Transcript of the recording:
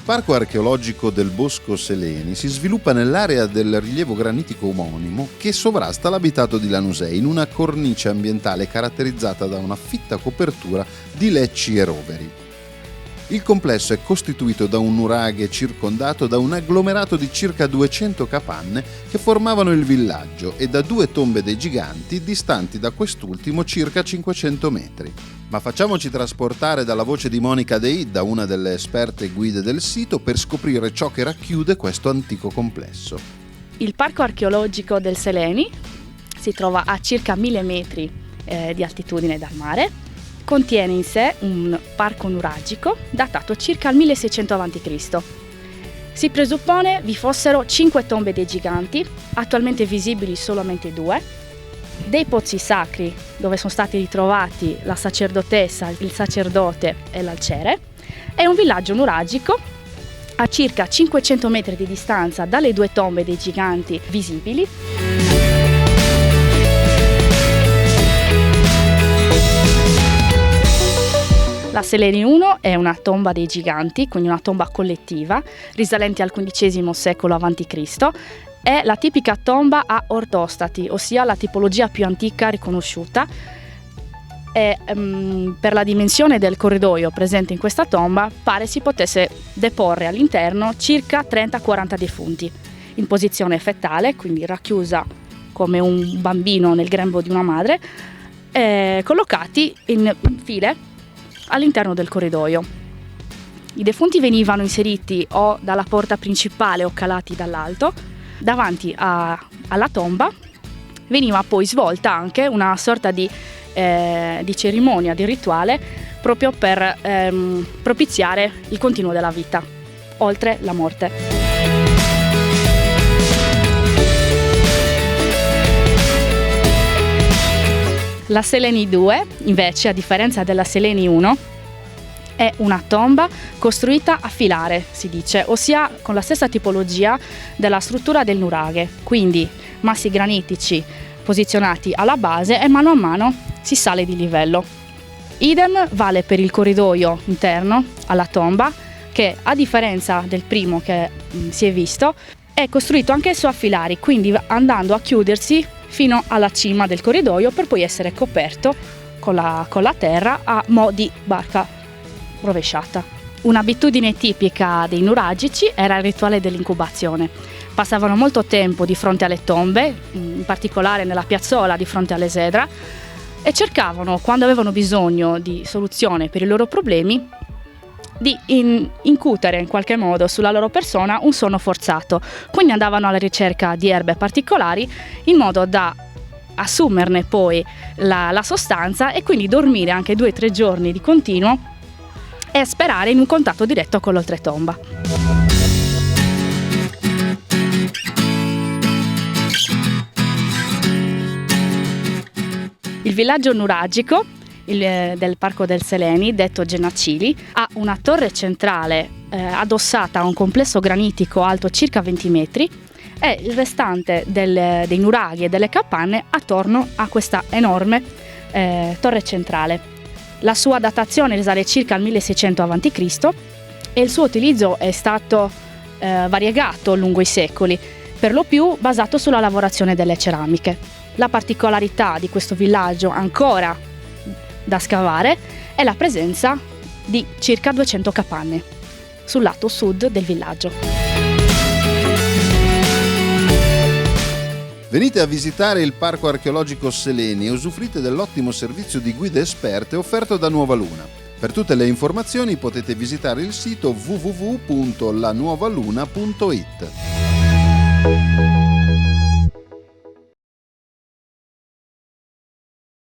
parco archeologico del Bosco Seleni si sviluppa nell'area del rilievo granitico omonimo che sovrasta l'abitato di Lanusei in una cornice ambientale caratterizzata da una fitta copertura di lecci e roveri. Il complesso è costituito da un nuraghe circondato da un agglomerato di circa 200 capanne che formavano il villaggio e da 2 tombe dei giganti distanti da quest'ultimo circa 500 metri. Ma facciamoci trasportare dalla voce di Monica De Idda, una delle esperte guide del sito, per scoprire ciò che racchiude questo antico complesso. Il parco archeologico del Seleni si trova a circa 1000 metri di altitudine dal mare. Contiene in sé un parco nuragico datato circa al 1600 a.C. Si presuppone vi fossero 5 tombe dei giganti, attualmente visibili solamente 2, dei pozzi sacri dove sono stati ritrovati la sacerdotessa, il sacerdote e l'alciere, e un villaggio nuragico a circa 500 metri di distanza dalle 2 tombe dei giganti visibili. La Seleni 1 è una tomba dei giganti, quindi una tomba collettiva, risalente al XV secolo a.C., è la tipica tomba a ortostati, ossia la tipologia più antica riconosciuta. E, per la dimensione del corridoio presente in questa tomba pare si potesse deporre all'interno circa 30-40 defunti, in posizione fetale, quindi racchiusa come un bambino nel grembo di una madre, collocati in file all'interno del corridoio. I defunti venivano inseriti o dalla porta principale o calati dall'alto. Davanti alla tomba veniva poi svolta anche una sorta di cerimonia, di rituale, proprio per propiziare il continuo della vita, oltre la morte. La Seleni 2, invece, a differenza della Seleni 1, è una tomba costruita a filare, si dice, ossia con la stessa tipologia della struttura del nuraghe, quindi massi granitici posizionati alla base e mano a mano si sale di livello. Idem vale per il corridoio interno alla tomba, che a differenza del primo che si è visto, è costruito anch'esso a filari, quindi andando a chiudersi fino alla cima del corridoio per poi essere coperto con la terra a mo' di barca rovesciata. Un'abitudine tipica dei nuragici era il rituale dell'incubazione. Passavano molto tempo di fronte alle tombe, in particolare nella piazzola di fronte all'esedra, e cercavano, quando avevano bisogno di soluzione per i loro problemi, di incutere in qualche modo sulla loro persona un sonno forzato. Quindi andavano alla ricerca di erbe particolari in modo da assumerne poi la sostanza e quindi dormire anche 2-3 giorni di continuo e sperare in un contatto diretto con l'oltretomba. Il villaggio nuragico del Parco del Seleni, detto Genacili, ha una torre centrale addossata a un complesso granitico alto circa 20 metri e il restante dei nuraghi e delle capanne attorno a questa enorme torre centrale. La sua datazione risale circa al 1600 a.C. e il suo utilizzo è stato variegato lungo i secoli, per lo più basato sulla lavorazione delle ceramiche. La particolarità di questo villaggio ancora da scavare è la presenza di circa 200 capanne sul lato sud del villaggio. Venite a visitare il Parco Archeologico Seleni e usufruite dell'ottimo servizio di guide esperte offerto da Nuova Luna. Per tutte le informazioni potete visitare il sito www.lanuovaluna.it.